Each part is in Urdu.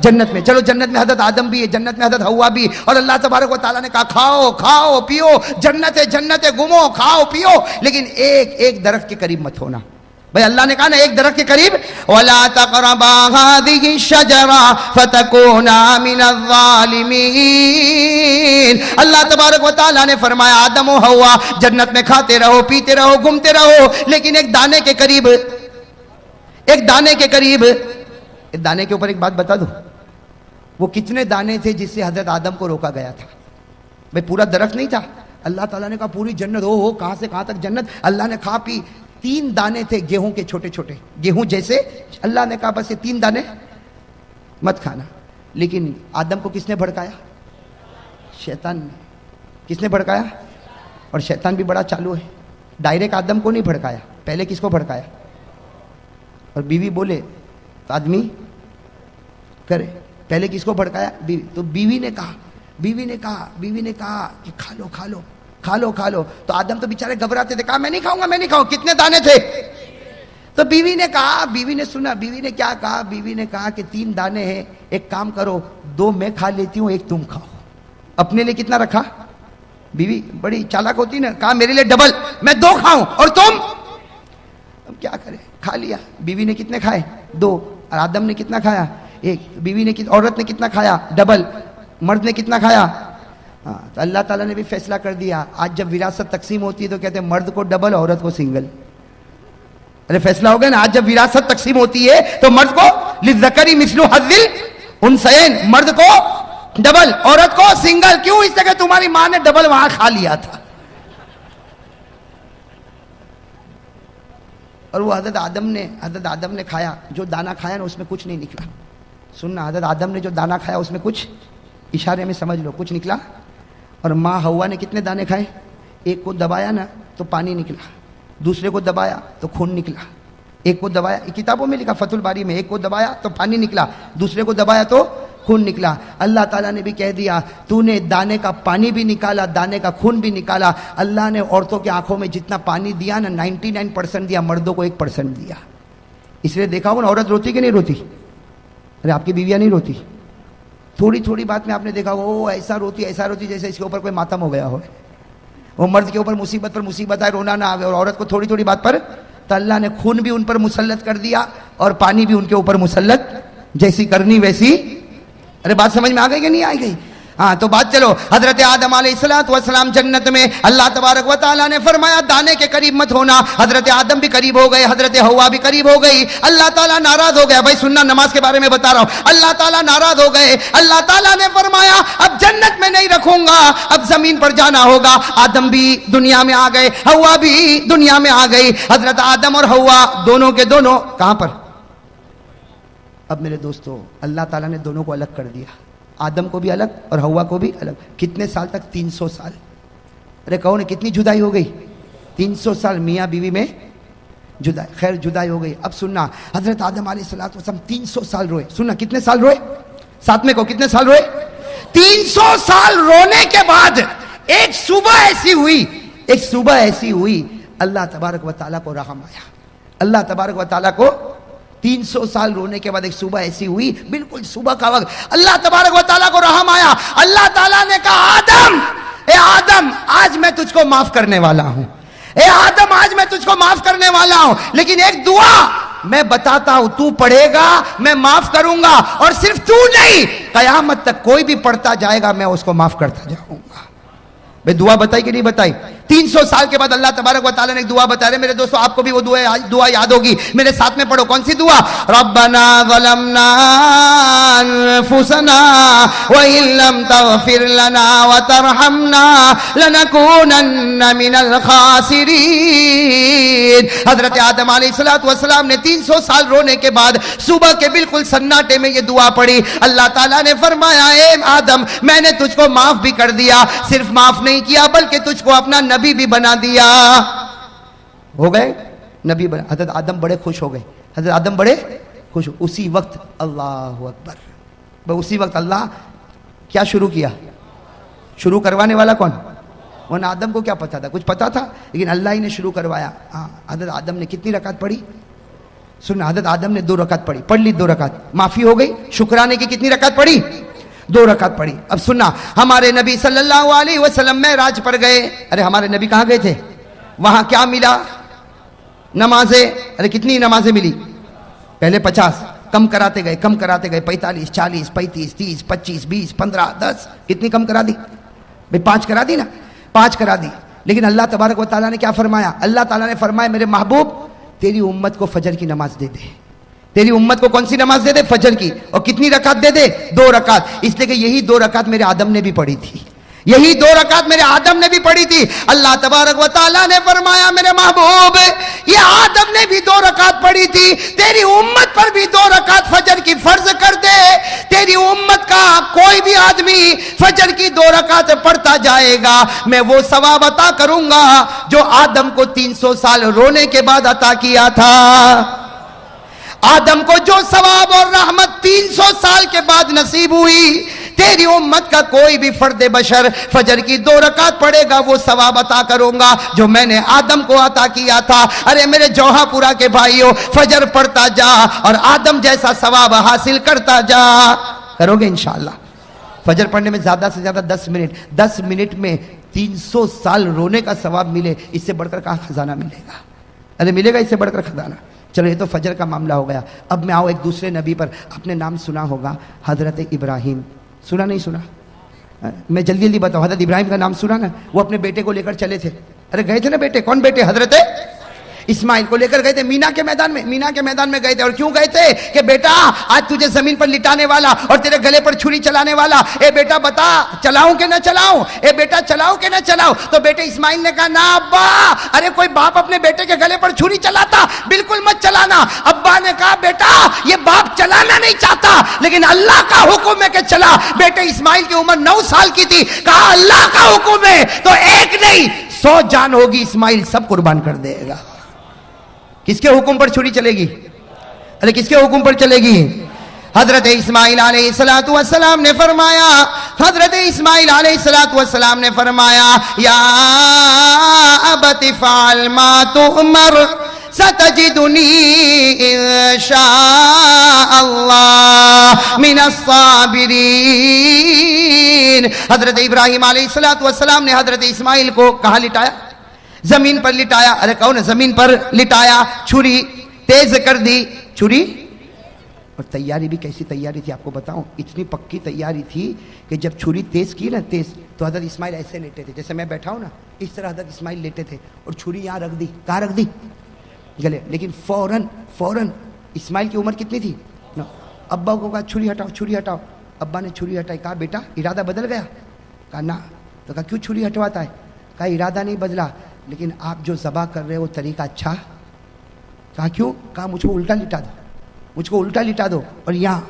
جنت میں. چلو جنت میں حضرت آدم بھی ہے, جنت میں حضرت حوا بھی, اور اللہ تبارک و تعالیٰ نے کہا کھاؤ کھاؤ پیو, جنت ہے جنت ہے, گھومو کھاؤ پیو, لیکن ایک درخت کے قریب مت ہونا. بھئی اللہ نے کہا نا ایک درخت کے قریب, وَلَا تَقْرَبَا هَذِهِ الشَّجَرَةَ فَتَكُونَا مِنَ الظَّالِمِينَ. اللہ تبارک و تعالیٰ نے فرمایا آدم و حوا جنت میں کھاتے رہو پیتے رہو گھومتے رہو, لیکن ایک دانے کے قریب, ایک دانے کے قریب, ایک دانے کے اوپر ایک بات بتا دو, وہ کتنے دانے تھے جس سے حضرت آدم کو روکا گیا تھا؟ بھئی پورا درخت نہیں تھا. اللہ تعالیٰ نے کہا پوری جنت, ہو کہاں سے کہاں تک جنت. اللہ نے کھا پی. 3 دانے تھے گیہوں کے چھوٹے چھوٹے, گیہوں جیسے. اللہ نے کہا بس یہ 3 دانے مت کھانا. لیکن آدم کو کس نے بھڑکایا؟ شیطان نے. کس نے بھڑکایا؟ اور شیطان بھی بڑا چالو ہے. ڈائریکٹ آدم کو نہیں بھڑکایا, پہلے کس کو بھڑکایا؟ اور بیوی بولے تو آدمی کرے. پہلے کس کو بھڑکایا؟ بیوی. تو بیوی نے کہا کہ کھا لو کھا لو کھا لو کھا لو. تو آدم تو بیچارے گھبراتے تھے, کہا میں نہیں کھاؤں گا میں نہیں کھاؤں. کتنے دانے تھے؟ تو بیوی نے کہا, بیوی نے سنا, بیوی نے کیا کہا؟ بیوی نے کہا کہ 3 دانے ہیں, ایک کام کرو 2 میں کھا لیتی ہوں, ایک تم کھاؤ. اپنے لیے کتنا رکھا؟ بیوی بڑی چالاک ہوتی نا, کہا میرے لیے ڈبل, میں 2 کھاؤں اور تم. اب کیا کرے, کھا لیا. بیوی نے کتنے کھائے؟ 2. اور آدم نے کتنا کھایا؟ 1. بیوی نے, عورت نے کتنا کھایا؟ ڈبل. مرد نے کتنا کھایا؟ تو اللہ تعالیٰ نے بھی فیصلہ کر دیا. آج جب وراثت تقسیم ہوتی ہے تو کہتے ہیں مرد کو ڈبل, عورت کو سنگل. ارے فیصلہ ہو گیا نا. آج جب وراثت تقسیم ہوتی ہے تو مرد کو للذکر مثل حظ الانثیین, مرد کو ڈبل, عورت کو سنگل. کیوں؟ اس لیے کہ تمہاری ماں نے ڈبل وہاں کھا لیا تھا. اور وہ حضرت آدم نے کھایا, جو دانا کھایا نا اس میں کچھ نہیں نکلا. سننا, حضرت آدم نے جو دانا کھایا اس میں کچھ, اشارے میں سمجھ لو, کچھ نکلا. اور ماں حوا نے کتنے دانے کھائے؟ ایک کو دبایا نا تو پانی نکلا, دوسرے کو دبایا تو خون نکلا. ایک کو دبایا, کتابوں میں لکھا فتح الباری میں, ایک کو دبایا تو پانی نکلا, دوسرے کو دبایا تو خون نکلا. اللہ تعالیٰ نے بھی کہہ دیا تو نے دانے کا پانی بھی نکالا, دانے کا خون بھی نکالا. اللہ نے عورتوں کی آنکھوں میں جتنا پانی دیا نا 99% دیا, مردوں کو 1% دیا. اس لیے دیکھا ہو نا عورت روتی کہ نہیں روتی؟ ارے آپ کی بیویاں نہیں روتی؟ تھوڑی تھوڑی بات میں آپ نے دیکھا وہ ایسا روتی جیسے اس کے اوپر کوئی ماتم ہو گیا ہو. وہ مرد کے اوپر مصیبت پر مصیبت آئے رونا نہ آئے, اور عورت کو تھوڑی تھوڑی بات پر تو اللہ نے خون بھی ان پر مسلط کر دیا اور پانی بھی ان کے اوپر مسلط, جیسی کرنی ویسی. ارے بات سمجھ میں آ گئی کہ نہیں آئی گئی؟ ہاں تو بات چلو. حضرت آدم علیہ السلام جنت میں, اللہ تبارک و تعالیٰ نے فرمایا دانے کے قریب مت ہونا. حضرت آدم بھی قریب ہو گئے, حضرت حوا بھی قریب ہو گئی. اللہ تعالیٰ ناراض ہو گیا. بھائی سننا, نماز کے بارے میں بتا رہا ہوں. اللہ تعالیٰ ناراض ہو گئے. اللہ تعالیٰ نے فرمایا اب جنت میں نہیں رکھوں گا, اب زمین پر جانا ہوگا. آدم بھی دنیا میں آ گئے, حوا بھی دنیا میں آ گئی. حضرت آدم اور حوا دونوں کے دونوں کہاں پر؟ اب میرے دوستو, اللہ تعالیٰ نے دونوں کو الگ کر دیا, آدم کو بھی الگ اور حوا کو بھی الگ. کتنے سال تک؟ 300 سال. ارے کہو نا کتنی جدائی ہو گئی؟ 300 سال میاں بیوی میں جدائی. خیر جدائی ہو گئی. اب سننا, حضرت آدم علیہ السلام 300 سال روئے. سننا کتنے سال روئے؟ ساتھ میں کو کتنے سال روئے؟ 300 سال رونے کے بعد ایک صبح ایسی ہوئی, اللہ تبارک و تعالیٰ کو رحم آیا. اللہ تبارک و تعالیٰ کو 300 سال رونے کے بعد ایک صبح ایسی ہوئی, بالکل صبح کا وقت, اللہ تبارک و تعالیٰ کو رحم آیا. اللہ تعالیٰ نے کہا اے آدم آج میں تجھ کو معاف کرنے والا ہوں. اے آدم آج میں تجھ کو معاف کرنے والا ہوں, لیکن ایک دعا میں بتاتا ہوں, تو پڑھے گا میں معاف کروں گا, اور صرف تو نہیں قیامت تک کوئی بھی پڑھتا جائے گا میں اس کو معاف کرتا جاؤں گا. بھئی دعا بتائی کہ نہیں بتائی؟ 300 سال کے بعد اللہ تبارک و تعالیٰ نے ایک دعا بتا رہے. میرے دوستو آپ کو بھی وہ دعا یاد ہوگی, میرے ساتھ میں پڑھو. کون سی دعا؟ ربنا ظلمنا انفسنا وان لم تغفر لنا وترحمنا لنكونن من الخاسرین. حضرت آدم علیہ السلام نے 300 سال رونے کے بعد صبح کے بالکل سناٹے میں یہ دعا پڑھی. اللہ تعالیٰ نے فرمایا اے آدم میں نے تجھ کو معاف بھی کر دیا, صرف معاف نہیں کیا بلکہ تجھ کو اپنا نبی بھی بنا دیا. ہو گئے نبی بنا. حضرت آدم بڑے خوش ہو گئے, حضرت آدم بڑے خوش. اسی وقت اللہ اکبر, اسی وقت اللہ کیا شروع کیا؟ شروع کروانے والا کون؟ ورنہ آدم کو کیا پتا تھا؟ کچھ پتا تھا, لیکن اللہ ہی نے شروع کروایا. حضرت آدم نے کتنی رکعت پڑھی؟ سننا حضرت آدم نے 2 رکعت پڑھی, پڑھ لی 2 رکعت, معافی ہو گئی. شکرانے کی کتنی رکعت پڑھی؟ 2 رکعت پڑھی. اب سننا, ہمارے نبی صلی اللہ علیہ وسلم معراج پر گئے. ارے ہمارے نبی کہاں گئے تھے؟ وہاں کیا ملا؟ نمازیں. ارے کتنی نمازیں ملی؟ پہلے 50, کم کراتے گئے 45 40 35 30 25 20 15 10. کتنی کم کرا دی بھئی؟ 5 کرا دی نا, 5 کرا دی. لیکن اللہ تبارک و تعالیٰ نے کیا فرمایا؟ اللہ تعالیٰ نے فرمایا میرے محبوب تیری امت کو فجر کی نماز دے دے. تیری امت کو کون سی نماز دے دے؟ فجر کی. اور کتنی رکعت دے دے؟ 2 رکعت. اس لیے کہ یہی 2 رکعت میرے آدم نے بھی پڑھی تھی, یہی 2 رکعت میرے آدم نے بھی پڑھی تھی. اللہ تبارک و تعالیٰ نے فرمایا میرے محبوب یہ آدم نے بھی 2 رکعت پڑھی تھی, تیری امت پر بھی 2 رکعت فجر کی فرض کر دے. تیری امت کا کوئی بھی آدمی فجر کی 2 رکعت پڑھتا جائے گا, میں وہ ثواب عطا کروں گا جو آدم کو 300 سال رونے کے بعد عطا کیا تھا. آدم کو جو ثواب اور رحمت 300 سال کے بعد نصیب ہوئی, تیری امت کا کوئی بھی فرد بشر فجر کی 2 رکعت پڑھے گا وہ ثواب عطا کروں گا جو میں نے آدم کو عطا کیا تھا. ارے میرے جوہا پورا کے بھائیو, فجر پڑھتا جا اور آدم جیسا ثواب حاصل کرتا جا. کرو گے انشاءاللہ؟ فجر پڑھنے میں زیادہ سے زیادہ 10 منٹ میں 300 سال رونے کا ثواب ملے, اس سے بڑھ کر کہاں خزانہ ملے گا؟ ارے ملے گا اس سے بڑھ کر خزانہ؟ چلو یہ تو فجر کا معاملہ ہو گیا. اب میں آؤ ایک دوسرے نبی پر. اپنے نام سنا ہوگا حضرت ابراہیم, سنا نہیں سنا؟ میں جلدی جلدی بتاؤ, حضرت ابراہیم کا نام سنا نا؟ وہ اپنے بیٹے کو لے کر چلے تھے. ارے گئے تھے نا بیٹے, کون بیٹے؟ حضرت اسماعیل کو لے کر گئے تھے مینا کے میدان میں گئے تھے. اور کیوں گئے تھے؟ کہ بیٹا آج تجھے زمین پر لٹانے والا اور تیرے گلے پر چھری چلانے والا, اے بیٹا بتا چلاؤں کہ نہ چلاؤں, اے بیٹا چلاؤں کہ نہ چلاؤں. تو بیٹے اسماعیل نے کہا نا ابا. ارے کوئی باپ اپنے بیٹے کے گلے پر چھری چلاتا؟ بالکل مت چلانا. ابا نے کہا بیٹا یہ باپ چلانا نہیں چاہتا لیکن اللہ کا حکم ہے کہ چلا. بیٹے اسماعیل کی عمر 9 سال کی تھی. کہا اللہ کا حکم ہے تو ایک نہیں 100 جان ہوگی, اسماعیل سب قربان کر دے گا. کس کے حکم پر چھری چلے گی؟ ارے کس کے حکم پر چلے گی؟ حضرت اسماعیل علیہ السلام نے فرمایا, حضرت اسماعیل علیہ السلام نے فرمایا یا ابت فعل ما تؤمر ستجدنی انشاء اللہ من الصابرین. حضرت ابراہیم علیہ السلام نے حضرت اسماعیل کو کہاں لٹایا؟ زمین پر لٹایا. ارے کہو نا, زمین پر لٹایا, چھری تیز کر دی. چھری اور تیاری بھی کیسی تیاری تھی آپ کو بتاؤں, اتنی پکی تیاری تھی کہ جب چھری تیز کی نا تیز, تو حضرت اسماعیل ایسے لیٹے تھے جیسے میں بیٹھا ہوں نا, اس طرح حضرت اسماعیل لیٹے تھے اور چھری یہاں رکھ دی. کہاں رکھ دی؟ گلے. لیکن فوراً اسماعیل کی عمر کتنی تھی؟ ابا کو کہا چھری ہٹاؤ. ابا نے چھری ہٹائی. کہا بیٹا ارادہ بدل گیا؟ کہا نا. تو کہا کیوں چھری ہٹواتا ہے؟ کہا ارادہ نہیں بدلا لیکن آپ جو ذبح کر رہے ہو طریقہ اچھا. کہا کیوں؟ کہا مجھ کو الٹا لٹا دو اور یہاں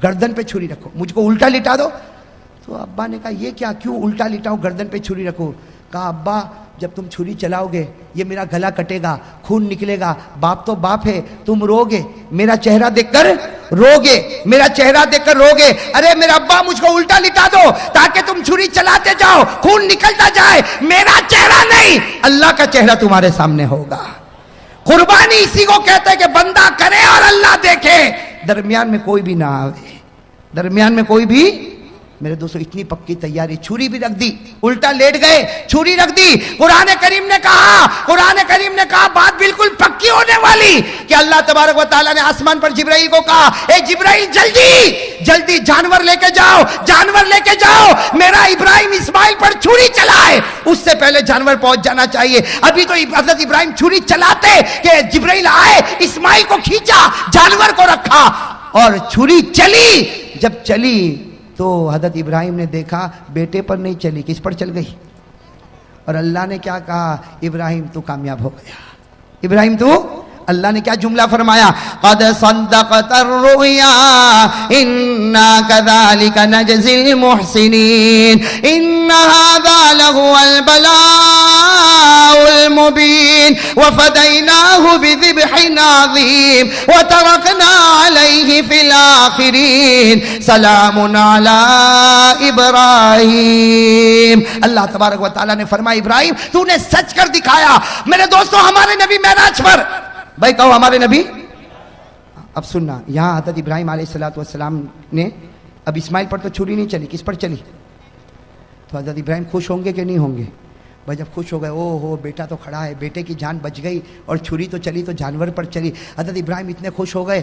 گردن پہ چھری رکھو. مجھ کو الٹا لٹا دو. تو ابا نے کہا یہ کیا, کیوں الٹا لٹاؤ گردن پہ چھری رکھو؟ کہا ابا جب تم چھری چلاؤ گے یہ میرا گلا کٹے گا, خون نکلے گا, باپ تو باپ ہے, تم رو گے, میرا چہرہ دیکھ کر رو گے. ارے میرا ابا مجھ کو الٹا لٹا دو تاکہ تم چھری چلاتے جاؤ, خون نکلتا جائے, میرا چہرہ نہیں اللہ کا چہرہ تمہارے سامنے ہوگا. قربانی اسی کو کہتے ہیں کہ بندہ کرے اور اللہ دیکھے, درمیان میں کوئی بھی نہ آوے. میرے دوستو اتنی پکی تیاری, چھری بھی رکھ دی, الٹا لیٹ گئے, چھری رکھ دی. قرآن کریم نے کہا بات بالکل پکی ہونے والی کہ اللہ تبارک و تعالیٰ نے آسمان پر جبرائیل کو کہا اے جبرائیل جلدی جانور لے کے جاؤ, میرا ابراہیم اسماعیل پر چھری چلائے. اس سے پہلے جانور پہنچ جانا چاہیے. ابھی تو حضرت ابراہیم چھری چلاتے کہ جبرائیل آئے, اسماعیل کو کھینچا, جانور کو رکھا اور چھری چلی. جب چلی تو حضرت ابراہیم نے دیکھا بیٹے پر نہیں چلی, کس پر چل گئی؟ اور اللہ نے کیا کہا؟ ابراہیم تو کامیاب ہو گیا. ابراہیم تو, اللہ نے کیا جملہ فرمایا؟ قد صدقت الرؤیا انا كذلك نجزي المحسنين ان هذا لهو البلاء المبين وفديناه بذبح عظيم وتركنا عليه في الآخرين سلام على ابراہیم. اللہ تبارک و تعالیٰ نے فرمایا ابراہیم تو نے سچ کر دکھایا. میرے دوستو ہمارے نبی معراج پر, بھائی کہو ہمارے نبی اب سننا, یہاں حضرت ابراہیم علیہ السلام نے, اب اسماعیل پر تو چھری نہیں چلی, کس پر چلی؟ تو حضرت ابراہیم خوش ہوں گے کہ نہیں ہوں گے؟ بھائی جب خوش ہو گئے, او ہو بیٹا تو کھڑا ہے, بیٹے کی جان بچ گئی, اور چھری تو چلی تو جانور پر چلی. حضرت ابراہیم اتنے خوش ہو گئے,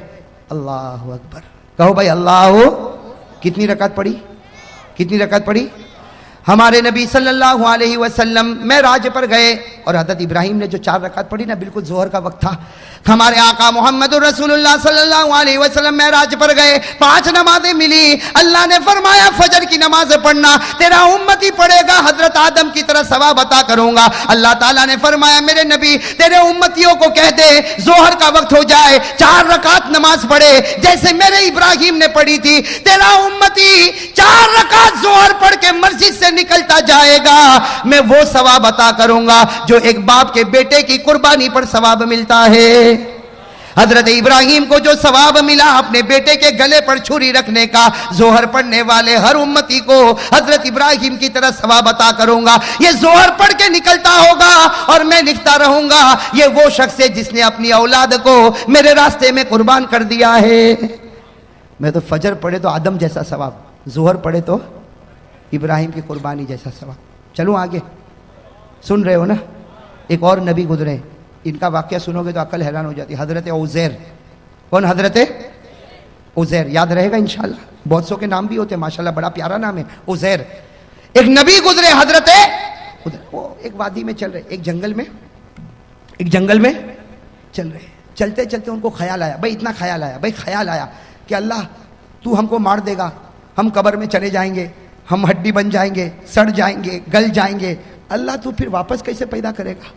اللہ اکبر کہو بھائی اللہ. کتنی رکعت پڑھی؟ کتنی رکعت پڑھی؟ ہمارے نبی صلی اللہ علیہ وسلم معراج پر گئے, اور حضرت ابراہیم نے جو 4 رکعت پڑھی نا, بالکل ظہر کا وقت تھا. ہمارے آقا محمد رسول اللہ صلی اللہ علیہ وسلم معراج پر گئے, 5 نمازیں ملی. اللہ نے فرمایا فجر کی نماز پڑھنا, تیرا امتی پڑھے گا حضرت آدم کی طرح ثواب عطا کروں گا. اللہ تعالیٰ نے فرمایا میرے نبی تیرے امتیوں کو کہہ دے ظہر کا وقت ہو جائے 4 رکعت نماز پڑھے جیسے میرے ابراہیم نے پڑھی تھی. تیرا امتی 4 رکعت ظہر پڑھ کے مسجد سے نکلتا جائے گا, میں وہ ثواب عطا کروں گا جو ایک باپ کے بیٹے کی قربانی پر ثواب ملتا ہے. حضرت ابراہیم کو جو ثواب ملا اپنے بیٹے کے گلے پر چھری رکھنے کا, ظہر پڑھنے والے ہر امتی کو حضرت ابراہیم کی طرح ثواب عطا کروں گا. یہ ظہر پڑھ کے نکلتا ہوگا اور میں لکھتا رہوں گا یہ وہ شخص ہے جس نے اپنی اولاد کو میرے راستے میں قربان کر دیا ہے. میں تو فجر پڑھے تو آدم جیسا ثواب, ظہر پڑھے تو ابراہیم کی قربانی جیسا ثواب. چلو آگے, سن رہے ہو نا؟ ایک اور نبی گزرے, ان کا واقعہ سنو گے تو عقل حیران ہو جاتی. حضرت عزیر. کون؟ حضرت عزیر. یاد رہے گا انشاءاللہ, بہت سو کے نام بھی ہوتے ہیں ماشاءاللہ, بڑا پیارا نام ہے عزیر. ایک نبی گزرے حضرت, وہ ایک وادی میں چل رہے, ایک جنگل میں چل رہے. چلتے چلتے ان کو خیال آیا, بھائی اتنا خیال آیا کہ اللہ تو ہم کو مار دے گا, ہم قبر میں چلے جائیں گے, ہم ہڈی بن جائیں گے, سڑ جائیں گے, گل جائیں گے, اللہ تو پھر واپس کیسے پیدا کرے گا؟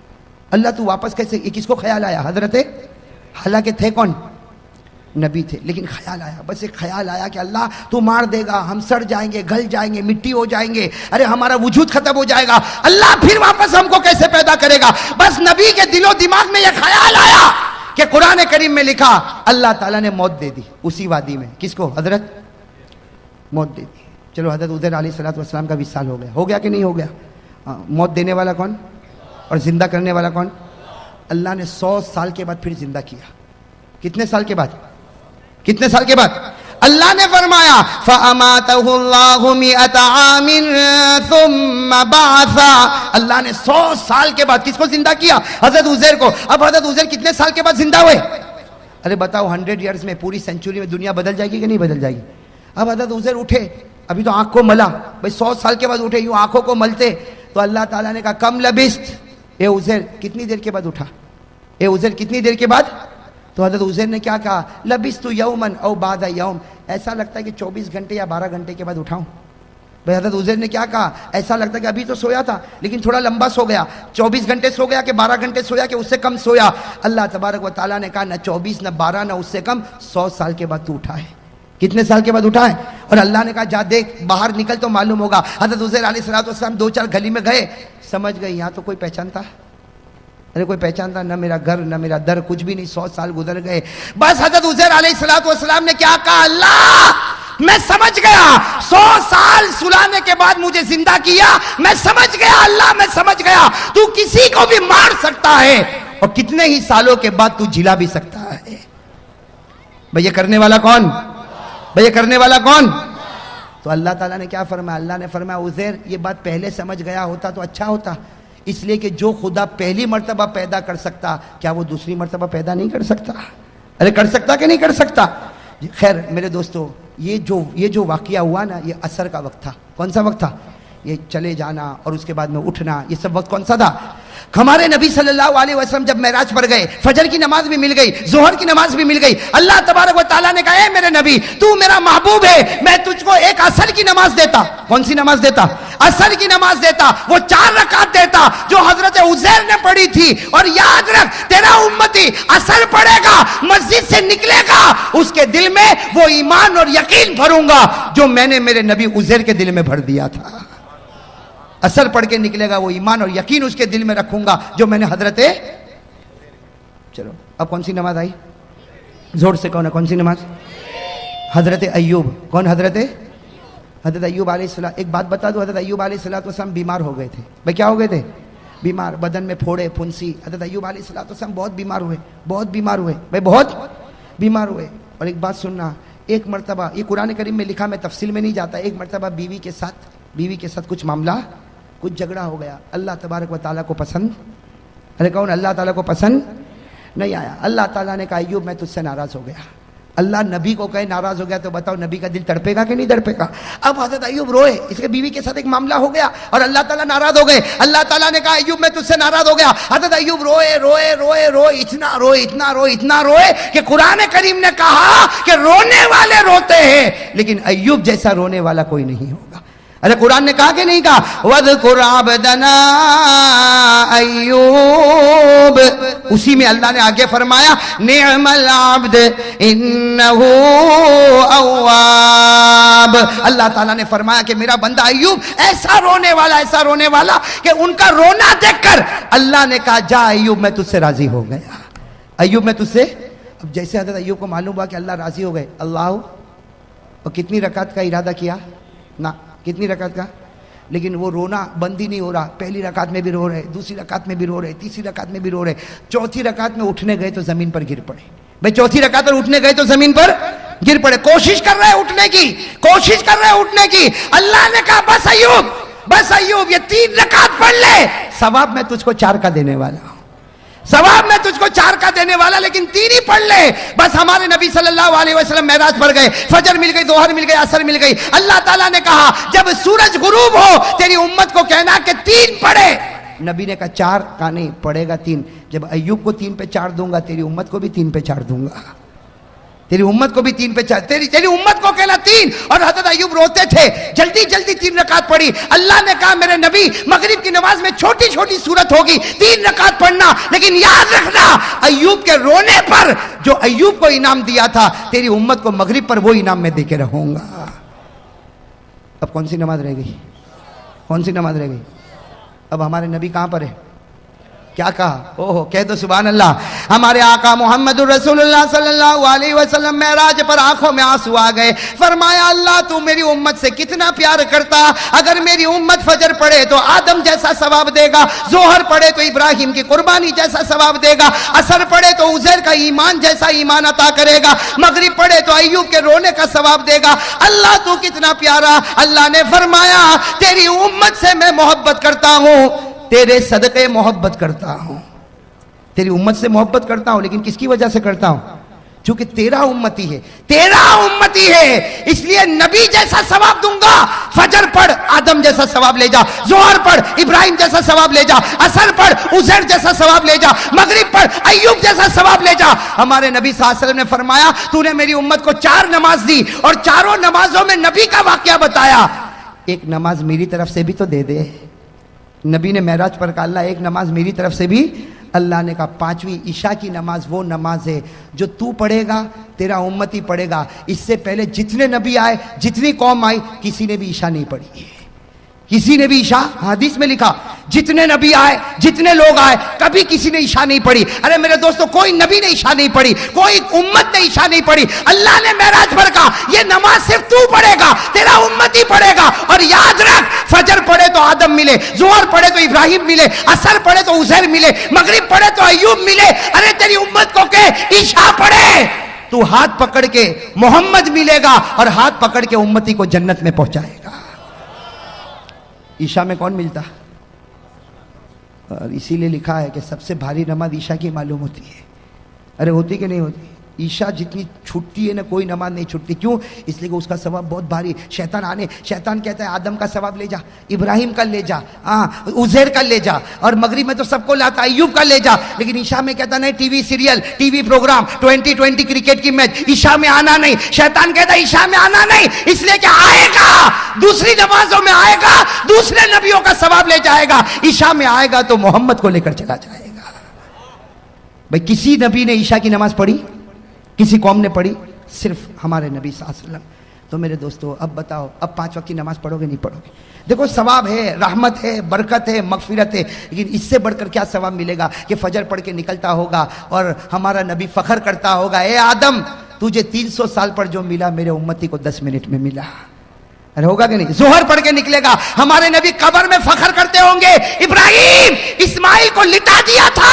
اللہ تو واپس کیسے؟ یہ کس کو خیال آیا؟ حضرت, حالانکہ تھے کون؟ نبی تھے, لیکن خیال آیا, بس ایک خیال آیا کہ اللہ تو مار دے گا, ہم سڑ جائیں گے, گل جائیں گے, مٹی ہو جائیں گے, ارے ہمارا وجود ختم ہو جائے گا, اللہ پھر واپس ہم کو کیسے پیدا کرے گا؟ بس نبی کے دل و دماغ میں یہ خیال آیا کہ قرآن کریم میں لکھا اللہ تعالیٰ نے موت دے دی اسی وادی میں. کس کو؟ حضرت, موت دے دی. چلو حضرت عزیر علیہ السلام کا 20 سال ہو گیا کہ نہیں ہو گیا؟ موت دینے والا کون اور زندہ کرنے والا کون؟ اللہ نے 100 سال کے بعد پھر زندہ کیا. کتنے سال کے بعد؟ کتنے سال کے بعد؟ اللہ نے فرمایا فَأَمَاتَهُ اللَّهُ مِئَةَ عَامٍ ثُمَّ بَعَثَ. اللہ نے 100 سال کے بعد کس کو زندہ کیا؟ حضرت عزیر کو. اب حضرت عزیر کتنے سال کے بعد زندہ ہوئے؟ ارے بتاؤ 100 ایئرز میں, پوری سینچری میں دنیا بدل جائے گی کہ نہیں بدل جائے گی؟ اب حضرت عزیر اٹھے, ابھی تو آنکھ کو ملا, بھائی 100 سال کے بعد اٹھے, یوں آنکھوں کو ملتے تو اللہ تعالیٰ نے کہا کم لبست, اے عزیر کتنی دیر کے بعد اٹھا؟ اے عزیر کتنی دیر کے بعد؟ تو حضرت عزیر نے کیا کہا؟ لبست یومن او بعد یوم. ایسا لگتا ہے کہ 24 گھنٹے یا 12 گھنٹے کے بعد اٹھاؤں. بھائی حضرت عزیر نے کیا کہا؟ ایسا لگتا ہے کہ ابھی تو سویا تھا لیکن تھوڑا لمبا سو گیا, 24 گھنٹے سو گیا کہ 12 گھنٹے سویا کہ اس سے کم سویا. اللہ تبارک و تعالیٰ نے کہا نہ 24 نہ 12 نہ اس سے کم, 100 سال کے بعد تو اٹھا ہے. کتنے سال کے بعد اٹھا ہے؟ اور اللہ نے کہا جا دیکھ باہر نکل تو معلوم ہوگا. حضرت عزیر علیہ السلام 2-4 گلی میں گئے, سمجھ گئے یہاں تو کوئی پہچانتا, ارے کوئی پہچانتا نہ میرا گھر نہ میرا در, کچھ بھی نہیں. 100 سال گزر گئے. بس حضرت عزیر علیہ السلام نے کیا کہا؟ اللہ میں سمجھ گیا, 100 سال سلانے کے بعد مجھے زندہ کیا, میں سمجھ گیا اللہ, میں سمجھ گیا تو کسی کو بھی مار سکتا ہے اور کتنے ہی سالوں کے بعد تو جلا بھی سکتا ہے. بھئی یہ کرنے والا کون؟ بھئی یہ کرنے والا کون؟ تو اللہ تعالیٰ نے کیا فرمایا؟ اللہ نے فرمایا عزیر یہ بات پہلے سمجھ گیا ہوتا تو اچھا ہوتا, اس لیے کہ جو خدا پہلی مرتبہ پیدا کر سکتا کیا وہ دوسری مرتبہ پیدا نہیں کر سکتا؟ ارے کر سکتا کہ نہیں کر سکتا؟ خیر میرے دوستو, یہ جو واقعہ ہوا نا, یہ عصر کا وقت تھا. کون سا وقت تھا؟ یہ چلے جانا اور اس کے بعد میں اٹھنا, یہ سب وقت کون سا تھا؟ ہمارے نبی صلی اللہ علیہ وسلم جب معراج پر گئے, فجر کی نماز بھی مل گئی, ظہر کی نماز بھی مل گئی. اللہ تبارک و تعالیٰ نے کہا اے میرے نبی تو میرا محبوب ہے, میں تجھ کو ایک عصر کی نماز دیتا. کون سی نماز دیتا؟ عصر کی نماز دیتا. وہ 4 رکعت دیتا جو حضرت عزیر نے پڑھی تھی. اور یاد رکھ تیرا امتی عصر پڑھے گا, مسجد سے نکلے گا, اس کے دل میں وہ ایمان اور یقین بھروں گا جو میں نے میرے نبی عزیر کے دل میں بھر دیا تھا. اثر پڑھ کے نکلے گا, وہ ایمان اور یقین اس کے دل میں رکھوں گا جو میں نے حضرت. چلو اب کون سی نماز آئی؟ زور سے کون ہے, کون سی نماز؟ حضرت ایوب. کون؟ حضرت ایوب علیہ السلام. ایک بات بتا دو, حضرت ایوب علیہ السلام بیمار ہو گئے تھے. بھائی کیا ہو گئے تھے؟ بیمار, بدن میں پھوڑے پھنسی. حضرت ایوب علیہ السلام بہت بیمار ہوئے, بہت بیمار ہوئے, بھائی بہت بیمار ہوئے. اور ایک بات سننا, ایک مرتبہ یہ قرآن کریم میں لکھا, میں تفصیل میں نہیں جاتا, ایک مرتبہ بیوی کے ساتھ کچھ معاملہ, کچھ جھگڑا ہو گیا. اللہ تبارک و تعالیٰ کو پسند, ارے کون, اللہ تعالیٰ کو پسند نہیں آیا. اللہ تعالیٰ نے کہا ایوب میں تجھ سے ناراض ہو گیا. اللہ نبی کو کہے ناراض ہو گیا تو بتاؤ نبی کا دل تڑپے گا کہ نہیں تڑپے گا؟ اب حضرت ایوب روئے, اس کے بیوی کے ساتھ ایک معاملہ ہو گیا اور اللہ تعالیٰ ناراض ہو گئے. اللہ تعالیٰ نے کہا ایوب میں تجھ سے ناراض ہو گیا. حضرت ایوب روئے روئے روئے روئے, اتنا روئے کہ قرآن کریم نے کہا کہ رونے والے روتے ہیں لیکن ایوب جیسا رونے والا کوئی نہیں ہوگا. ارے قرآن نے کہا کہ نہیں کہا, وَاذْكُرْ عَبْدَنَا ایوب, اسی میں اللہ نے آگے فرمایا نعم العبد انہو اواب. اللہ تعالیٰ نے فرمایا کہ میرا بندہ ایوب ایسا رونے والا کہ ان کا رونا دیکھ کر اللہ نے کہا جا ایوب میں تجھ سے راضی ہو گیا. ایوب میں تجھ سے, اب جیسے حضرت ایوب کو معلوم ہوا کہ اللہ راضی ہو گئے, اللہ, اور کتنی رکعت کا ارادہ کیا نا, کتنی رکعت کا, لیکن وہ رونا بند ہی نہیں ہو رہا. پہلی رکعت میں بھی رو رہے, دوسری رکعت میں بھی رو رہے, تیسری رکعت میں بھی رو رہے, چوتھی رکعت میں اٹھنے گئے تو زمین پر گر پڑے. بھئی چوتھی رکعت پر اٹھنے گئے تو زمین پر گر پڑے, کوشش کر رہے اٹھنے کی, اللہ نے کہا بس ایوب یہ 3 رکعت پڑھ لے, ثواب میں تجھ کو 4 کا دینے والا, لیکن 3 ہی پڑھ لے بس. ہمارے نبی صلی اللہ علیہ وسلم معراج پر گئے, فجر مل گئی, ظہر مل گئی, عصر مل گئی. اللہ تعالیٰ نے کہا جب سورج غروب ہو تیری امت کو کہنا کہ 3 پڑھے. نبی نے کہا 4 کا نہیں پڑھے گا 3. جب ایوب کو 3 پہ 4 دوں گا تیری امت کو بھی 3 پہ 4 دوں گا, تیری امت کو بھی 3 پہ 4, تیری امت کو کہنا 3. اور حضرت ایوب روتے تھے, جلدی 3 رکعت پڑھی. اللہ نے کہا میرے نبی مغرب کی نماز میں چھوٹی صورت ہوگی, 3 رکعت پڑھنا, لیکن یاد رکھنا ایوب کے رونے پر جو ایوب کو انعام دیا تھا تیری امت کو مغرب پر وہ انعام میں دے کے رہوں گا. اب کون سی نماز رہ گئی؟ اب ہمارے نبی کہاں پر ہے؟ کیا کہا؟ اوہ کہہ دو سبحان اللہ. ہمارے آقا محمد رسول اللہ صلی اللہ علیہ وسلم معراج پر آنکھوں میں آنسو آ گئے. فرمایا اللہ تو میری امت سے کتنا پیار کرتا, اگر میری امت فجر پڑھے تو آدم جیسا ثواب دے گا, ظہر پڑھے تو ابراہیم کی قربانی جیسا ثواب دے گا, عصر پڑھے تو عزیر کا ایمان جیسا ایمان عطا کرے گا, مغرب پڑھے تو ایوب کے رونے کا ثواب دے گا. اللہ تو کتنا پیارا. اللہ نے فرمایا تیری امت سے میں محبت کرتا ہوں, تیرے صدقے محبت کرتا ہوں, تیری امت سے محبت کرتا ہوں, لیکن کس کی وجہ سے کرتا ہوں؟ چونکہ تیرا امتی ہے, اس لیے نبی جیسا ثواب دوں گا. فجر پڑھ آدم جیسا ثواب لے جا, ظہر پڑھ ابراہیم جیسا ثواب لے جا, عصر پڑھ عزیر جیسا ثواب لے جا, مغرب پڑھ ایوب جیسا ثواب لے جا. ہمارے نبی صلی اللہ علیہ وسلم نے فرمایا تو نے میری امت کو 4 نماز دی اور 4 نمازوں میں نبی کا واقعہ بتایا, ایک نماز میری طرف سے بھی تو دے دے. نبی نے معراج پر کہا اللہ ایک نماز میری طرف سے بھی. اللہ نے کہا 5ویں عشاء کی نماز وہ نماز ہے جو تو پڑھے گا تیرا امتی پڑھے گا. اس سے پہلے جتنے نبی آئے, جتنی قوم آئی, کسی نے بھی عشاء نہیں پڑھی ہے, کسی نے بھی عشاء, حدیث میں لکھا جتنے نبی آئے, جتنے لوگ آئے, کبھی کسی نے عشاء نہیں پڑھی. ارے میرے دوستو کوئی نبی نے عشاء نہیں پڑھی, کوئی امت نے عشاء نہیں پڑھی. اللہ نے معراج پر کہا یہ نماز صرف تو پڑھے گا, تیرا امتی پڑھے گا. اور یاد رکھ فجر پڑھے تو آدم ملے, ظہر پڑھے تو ابراہیم ملے, عصر پڑھے تو عزیر ملے, مغرب پڑھے تو ایوب ملے. ارے تیری امت کو کہ عشاء پڑھے, تو ہاتھ پکڑ کے محمد ملے گا اور ہاتھ پکڑ کے امتی کو جنت میں پہنچائے گا. عشاء میں کون ملتا؟ اور اسی لیے لکھا ہے کہ سب سے بھاری نماز عشاء کی معلوم ہوتی ہے. ارے ہوتی کہ نہیں ہوتی؟ عشاء جتنی چھٹتی ہے نا کوئی نماز نہیں چھٹتی. کیوں؟ اس لیے کہ اس کا ثواب بہت بھاری. شیطان کہتا ہے آدم کا ثواب لے جا, ابراہیم کا لے جا, عزیر کا لے جا, اور مغرب میں تو سب کو لاتا, ایوب کا لے جا. لیکن عشاء میں کہتا نہیں, T V serial, T V programme, 2020 cricket کی میچ, عشاء میں آنا نہیں. شیطان کہتا ہے عشاء میں آنا نہیں, اس لیے کہ آئے گا دوسری نمازوں میں, آئے گا دوسرے نبیوں کا ثواب لے جائے گا. عشاء میں آئے گا تو محمد کو لے کر چلا جائے گا. بھائی کسی نبی نے عشاء کی نماز پڑھی؟ کسی قوم نے پڑھی؟ صرف ہمارے نبی صلی اللہ علیہ وسلم. تو میرے دوستو اب بتاؤ, اب 5 وقت کی نماز پڑھو گے نہیں پڑھو گے؟ دیکھو ثواب ہے, رحمت ہے, برکت ہے, مغفرت ہے, لیکن اس سے بڑھ کر کیا ثواب ملے گا کہ فجر پڑھ کے نکلتا ہوگا اور ہمارا نبی فخر کرتا ہوگا اے آدم تجھے 300 سال پر جو ملا میرے امتی کو 10 منٹ میں ملا. ارے ہوگا کہ نہیں؟ ظہر پڑھ کے نکلے گا, ہمارے نبی قبر میں فخر کرتے ہوں گے ابراہیم اسماعیل کو لٹا دیا تھا,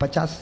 50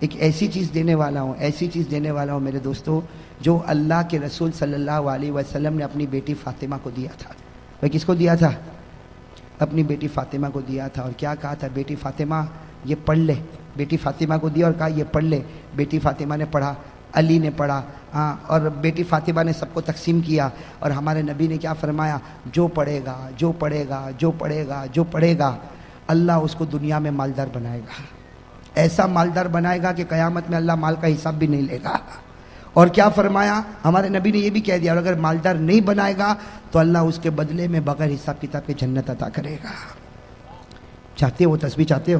ایک ایسی چیز دینے والا ہوں، ایسی چیز دینے والا ہوں میرے دوستوں، جو اللہ کے رسول صلی اللہ علیہ وسلم نے اپنی بیٹی فاطمہ کو دیا تھا۔ وہ کس کو دیا تھا؟ اپنی بیٹی فاطمہ کو دیا تھا، اور کیا کہا تھا؟ بیٹی فاطمہ یہ پڑھ لے۔ بیٹی فاطمہ کو دیا اور کہا یہ پڑھ لے۔ بیٹی فاطمہ نے پڑھا، علی نے پڑھا، اور بیٹی فاطمہ نے سب کو تقسیم کیا، اور ہمارے نبی نے کیا فرمایا؟ جو پڑھے گا، جو پڑھے گا، جو پڑھے گا، جو پڑھے گا، اللہ اس کو دنیا میں مالدار بنائے گا، ایسا مالدار بنائے گا کہ قیامت میں اللہ مال کا حساب بھی نہیں لے گا۔ اور کیا فرمایا ہمارے نبی نے؟ یہ بھی کہہ دیا، اور اگر مالدار نہیں بنائے گا تو اللہ اس کے بدلے میں بغیر حساب کتاب کے جنت عطا کرے گا۔ چاہتے ہو وہ تسبیح؟ چاہتے ہو؟